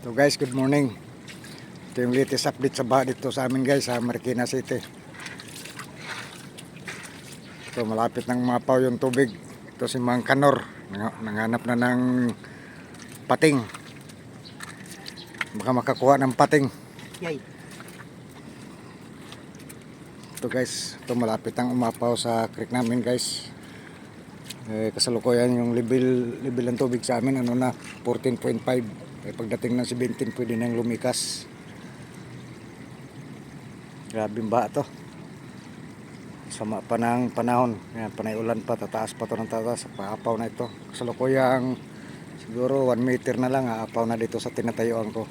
So guys, good morning. Ito yung latest update sa baha dito sa amin guys, sa Marikina City. Ito, malapit nang mapaw yung tubig. Ito si Mang Kanor, nanghanap na ng pating. Baka makakuha ng pating. Yay. Ito guys, ito malapit nang umapaw sa creek namin guys. Kasalukuyan yung level ng tubig sa amin, ano na, 14.5. Pagdating ng 17, pwede nang lumikas. Grabe ba ito? Sama pa ng panahon. Yan, panay ulan pa, tataas pa ito ng tataas. Paapaw na ito. Kasalukuyang siguro 1 meter na lang, aapaw na dito sa tinatayuan ko.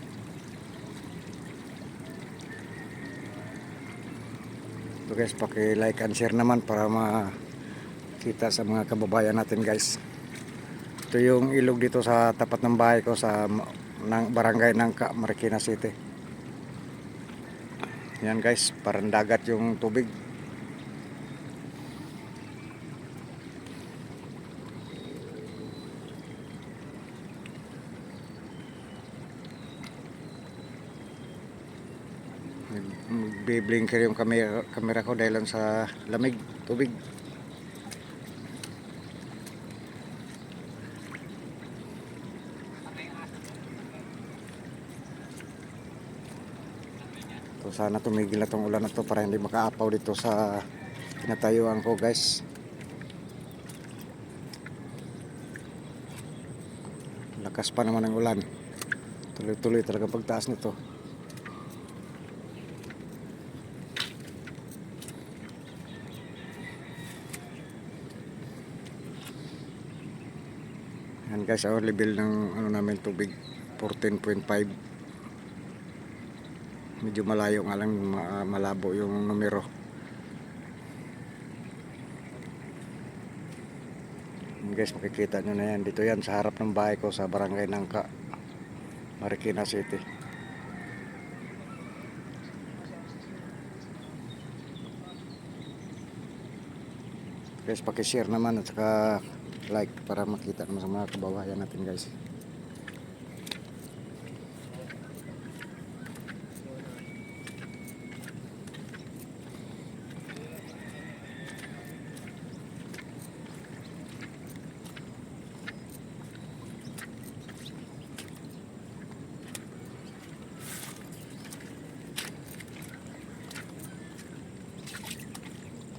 So guys, paki-like and share naman para makita sa mga kababayan natin guys. Ito yung ilog dito sa tapat ng bahay ko sa barangay Nangka, Marikina City. Yan guys, parang dagat yung tubig. Biblinker yung camera ko dahil lang sa lamig, tubig. So sana tumigil na tong ulan na to para hindi makaapaw dito sa tinatayuan ko guys. Lakas pa naman ang ulan. Tuloy-tuloy talaga pagtaas nito. Yan guys, our level ng ano namin tubig 14.5. Medyo malayo nga lang, malabo yung numero. Yan guys, makikita nyo na yan. Dito yan sa harap ng bahay ko sa barangay Nangka, Marikina City. Guys, pakishare naman at saka like para makita naman sa mga kababayan natin guys.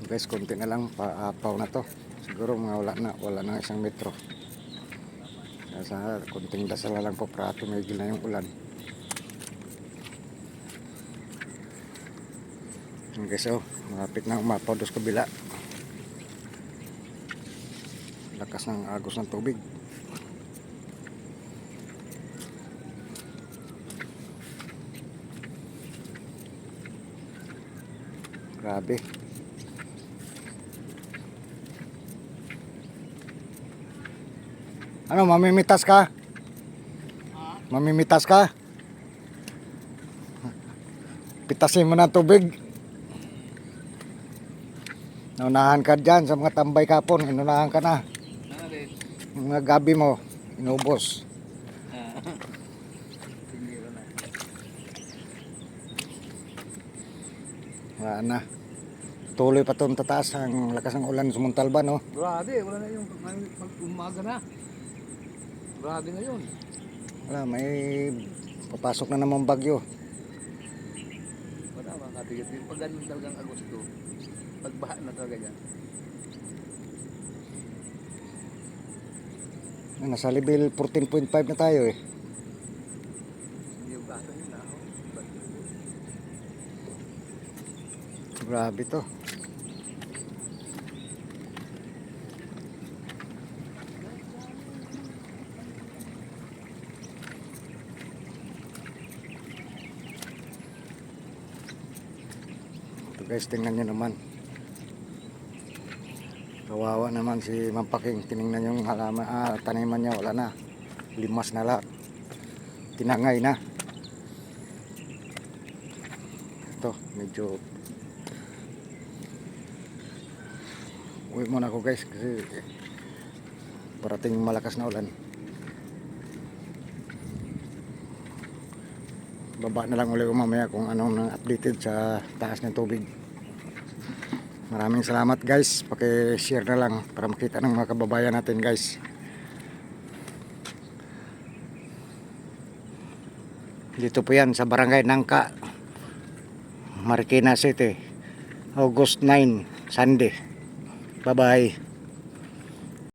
Guys, konti na lang, paapaw na to. Siguro mga wala na 1 metro. Sa konting dasal na lang po para tumigil na yung ulan. Yan guys, oh, malapit na umapaw doon sa kabila. Lakas ng agos ng tubig. Grabe. Ano, mamimitas ka? Mamimitas ka? Pitasin mo na tubig. Naunahan ka dyan sa mga tambay kapon. Inunahan ka na. Yung mga gabi mo, inubos. Wala na. Tuloy pa itong tataas ang lakas ng ulan sumuntalba, no? Grabe, wala na yung umaga na. Grabe na yun. Wala, may papasok na namang bagyo. Wala, mga kabigat din. Pag ganun talagang Agosto, pagbaha na talaga yan. Nasa level 14.5 na tayo eh. Yung bata yun na. Grabe to. Ito guys, tingnan nyo naman. Kawawa naman si Mampaking. Tinignan yung halaman, taniman niya, wala na. Limas na lahat. Tinangay na. Ito, medyo uwi muna ako guys kasi parating malakas na ulan. baba na lang ulit mamaya kung anong nang updated sa taas ng tubig. Maraming salamat guys, paki-share na lang para makita ng mga kababayan natin guys. Dito po yan sa Barangay Nangka, Marikina City, August 9, Sunday. Bye bye.